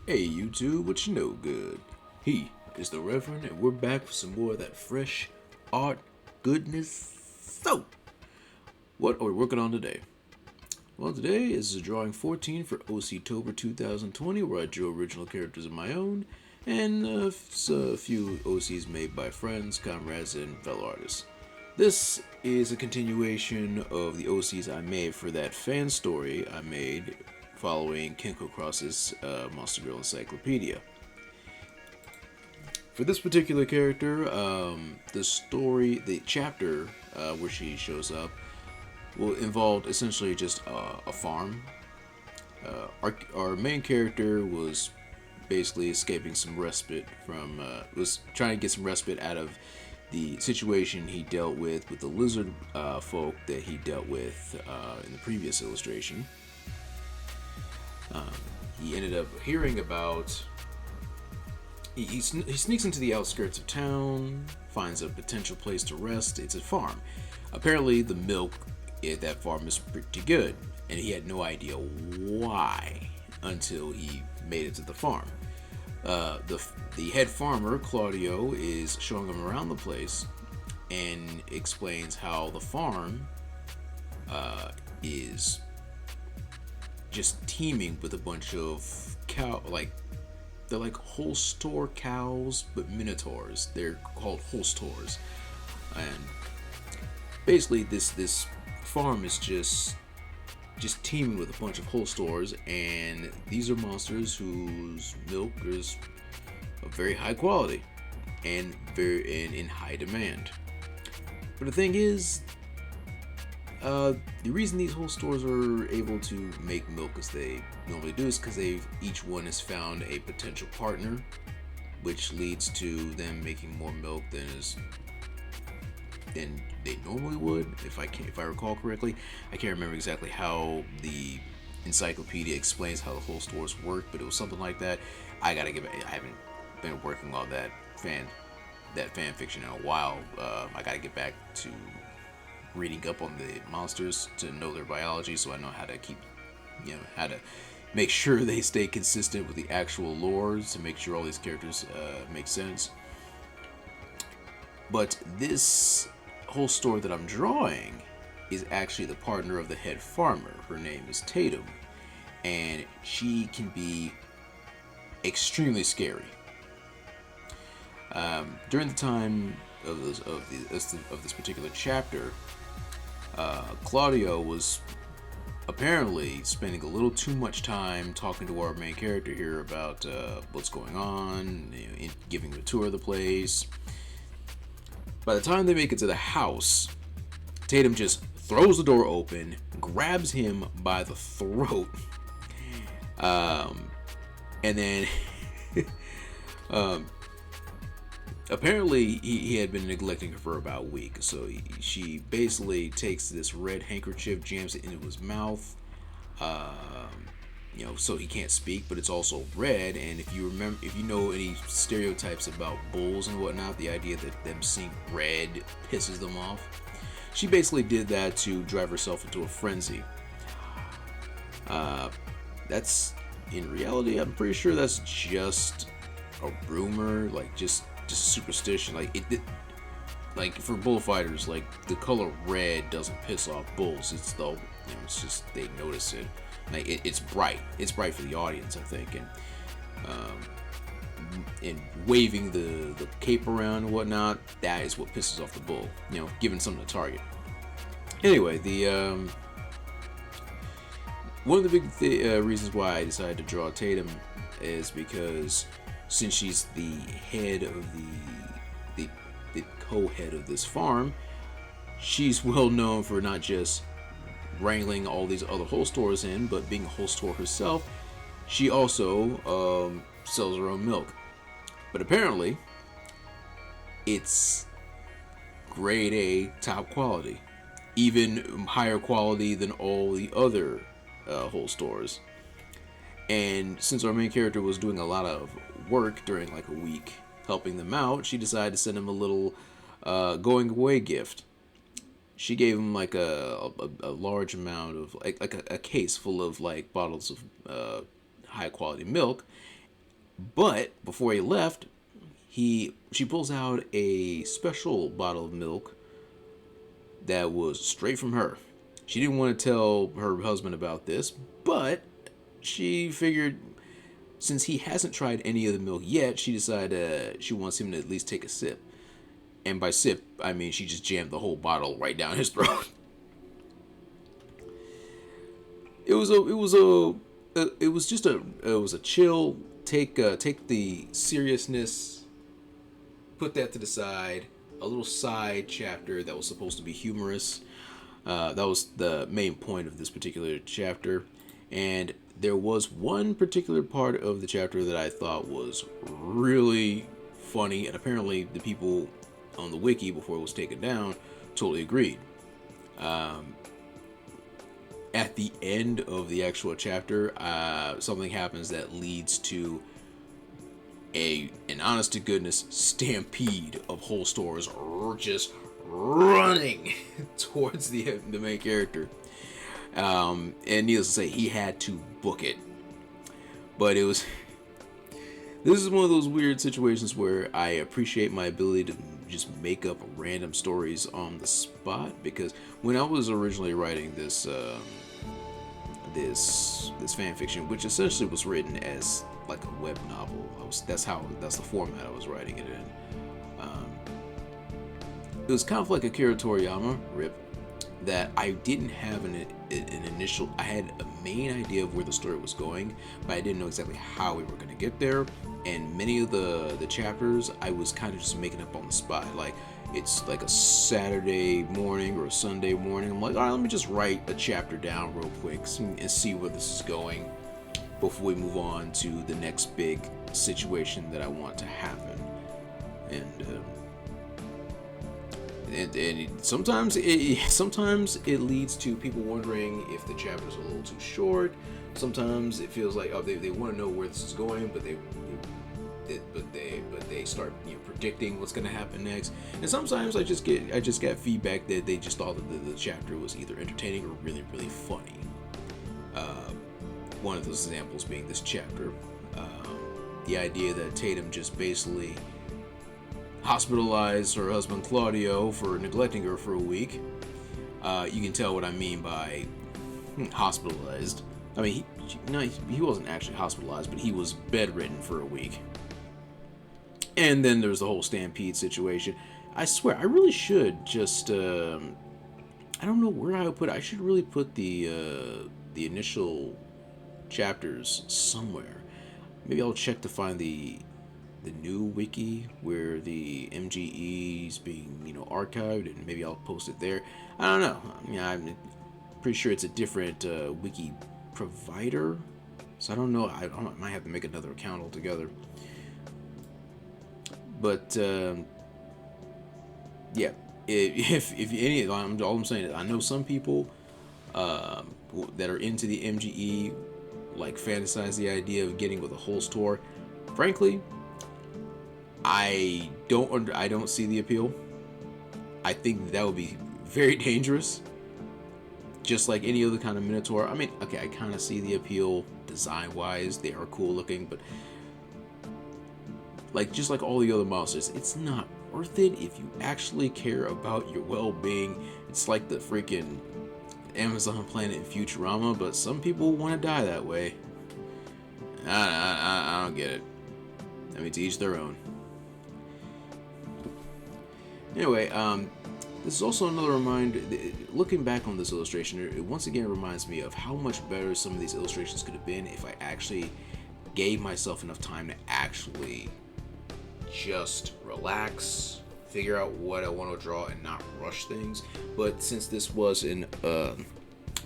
Hey YouTube, what you know good? He is the Reverend, and we're back for some more of that fresh art goodness. So, what are we working on today? Well, today is drawing 14 for OC-tober 2020, where I drew original characters of my own, and a few OCs made by friends, comrades, and fellow artists. This is a continuation of the OCs I made for that fan story I made following Kenkou Cross's Monster Girl Encyclopedia. For this particular character, the chapter where she shows up, will involve essentially just a farm. Our main character was basically escaping some respite from, was trying to get some respite out of the situation he dealt with the lizard folk that he dealt with in the previous illustration. He ended up hearing about. He sneaks into the outskirts of town, finds a potential place to rest. It's a farm. Apparently, the milk at that farm is pretty good, and he had no idea why until he made it to the farm. The head farmer, Claudio, is showing him around the place and explains how the farm is just teeming with a bunch of they're like Holstaur cows, but minotaurs. They're called Holstaurs, and basically this farm is just teeming with a bunch of Holstaurs, and these are monsters whose milk is of very high quality and in high demand. But the thing is, the reason these Holstaurs are able to make milk as they normally do is because each one has found a potential partner, which leads to them making more milk than they normally would. If I recall correctly, I can't remember exactly how the encyclopedia explains how the Holstaurs work, but it was something like that. I haven't been working on that fan fiction in a while. I gotta get back to reading up on the monsters to know their biology, so I know how to how to make sure they stay consistent with the actual lore to make sure all these characters make sense. But this whole story that I'm drawing is actually the partner of the head farmer. Her name is Tatum, and she can be extremely scary. During the time of this particular chapter, Claudio was apparently spending a little too much time talking to our main character here about what's going on, giving him a tour of the place. By the time they make it to the house, Tatum just throws the door open, grabs him by the throat, and then apparently he had been neglecting her for about a week, so she basically takes this red handkerchief, jams it into his mouth, so he can't speak, but it's also red. And if you know any stereotypes about bulls and whatnot, the idea that them seeing red pisses them off, she basically did that to drive herself into a frenzy. That's, in reality, I'm pretty sure that's just a rumor, like just a superstition. Like for bullfighters, like the color red doesn't piss off bulls. It's just they notice it. Like it's bright. It's bright for the audience, I think, and waving the cape around and whatnot, that is what pisses off the bull. Giving something to target. Anyway, the one of the big reasons why I decided to draw Tatum is because since she's the head of the co-head of this farm, she's well known for not just wrangling all these other Holstaurs in, but being a Holstaur herself. She also sells her own milk, but apparently it's grade A, top quality, even higher quality than all the other Holstaurs. And since our main character was doing a lot of work during like a week helping them out, she decided to send him a little going away gift. She gave him like a large amount of like a case full of like bottles of high quality milk, But before he left, she pulls out a special bottle of milk that was straight from her. She didn't want to tell her husband about this, but she figured since he hasn't tried any of the milk yet, she decided she wants him to at least take a sip. And by sip, I mean she just jammed the whole bottle right down his throat. It was a chill. Take the seriousness, put that to the side. A little side chapter that was supposed to be humorous. That was the main point of this particular chapter, and there was one particular part of the chapter that I thought was really funny, and apparently the people on the wiki before it was taken down totally agreed. At the end of the actual chapter, something happens that leads to an honest to goodness stampede of Holstaurs just running towards the main character. And needless to say, he had to book it. But this is one of those weird situations where I appreciate my ability to just make up random stories on the spot, because when I was originally writing this fan fiction, which essentially was written as like a web novel, that's the format I was writing it in. It was kind of like a Akira Toriyama rip, that I didn't have an initial. I had a main idea of where the story was going, but I didn't know exactly how we were going to get there. And many of the chapters I was kind of just making up on the spot. Like, it's like a Saturday morning or a Sunday morning. I'm like, all right, let me just write a chapter down real quick and see where this is going before we move on to the next big situation that I want to happen. And sometimes it leads to people wondering if the chapter's a little too short. Sometimes it feels like they want to know where this is going, but they start predicting what's going to happen next. And sometimes I just got feedback that they just thought that the chapter was either entertaining or really, really funny. One of those examples being this chapter, the idea that Tatum just basically hospitalized her husband Claudio for neglecting her for a week. You can tell what I mean by hospitalized. I mean, he wasn't actually hospitalized, but he was bedridden for a week. And then there's the whole stampede situation. I swear, I really should just I don't know where I would put it. I should really put the initial chapters somewhere. Maybe I'll check to find the new wiki where the MGE is being archived, and maybe I'll post it there. I don't know. I mean, I'm pretty sure it's a different wiki provider, so I don't know. I might have to make another account altogether. But yeah, if any, all I'm saying is I know some people that are into the MGE like fantasize the idea of getting with a Holstaur. Frankly, I don't see the appeal. I think that would be very dangerous. Just like any other kind of Minotaur. I mean, okay, I kind of see the appeal design-wise. They are cool looking, but just like all the other monsters, it's not worth it if you actually care about your well-being. It's like the freaking Amazon planet in Futurama, but some people want to die that way. I don't get it. I mean, to each their own. Anyway, this is also another reminder. Looking back on this illustration, it once again reminds me of how much better some of these illustrations could have been if I actually gave myself enough time to actually just relax, figure out what I want to draw, and not rush things. But since this was an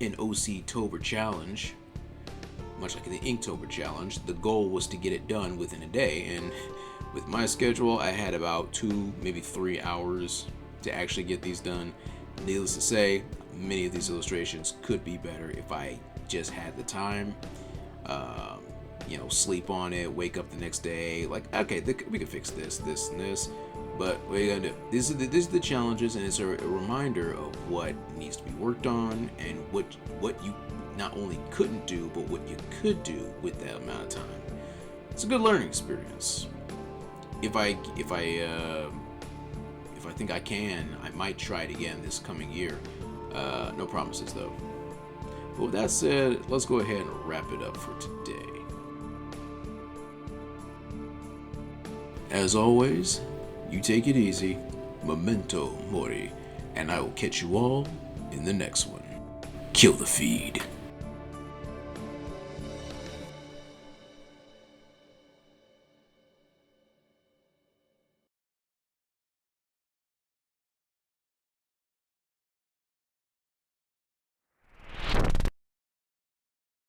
OC-tober challenge, much like the Inktober challenge, the goal was to get it done within a day, and with my schedule, I had about 2, maybe 3 hours to actually get these done. Needless to say, many of these illustrations could be better if I just had the time. Sleep on it, wake up the next day, like, okay, we can fix this, and this, but what are you gonna do? These are the challenges, and it's a reminder of what needs to be worked on, and what you not only couldn't do, but what you could do with that amount of time. It's a good learning experience. If I think I can, I might try it again this coming year. No promises though. But with that said, let's go ahead and wrap it up for today. As always, you take it easy, memento mori, and I will catch you all in the next one. Kill the feed.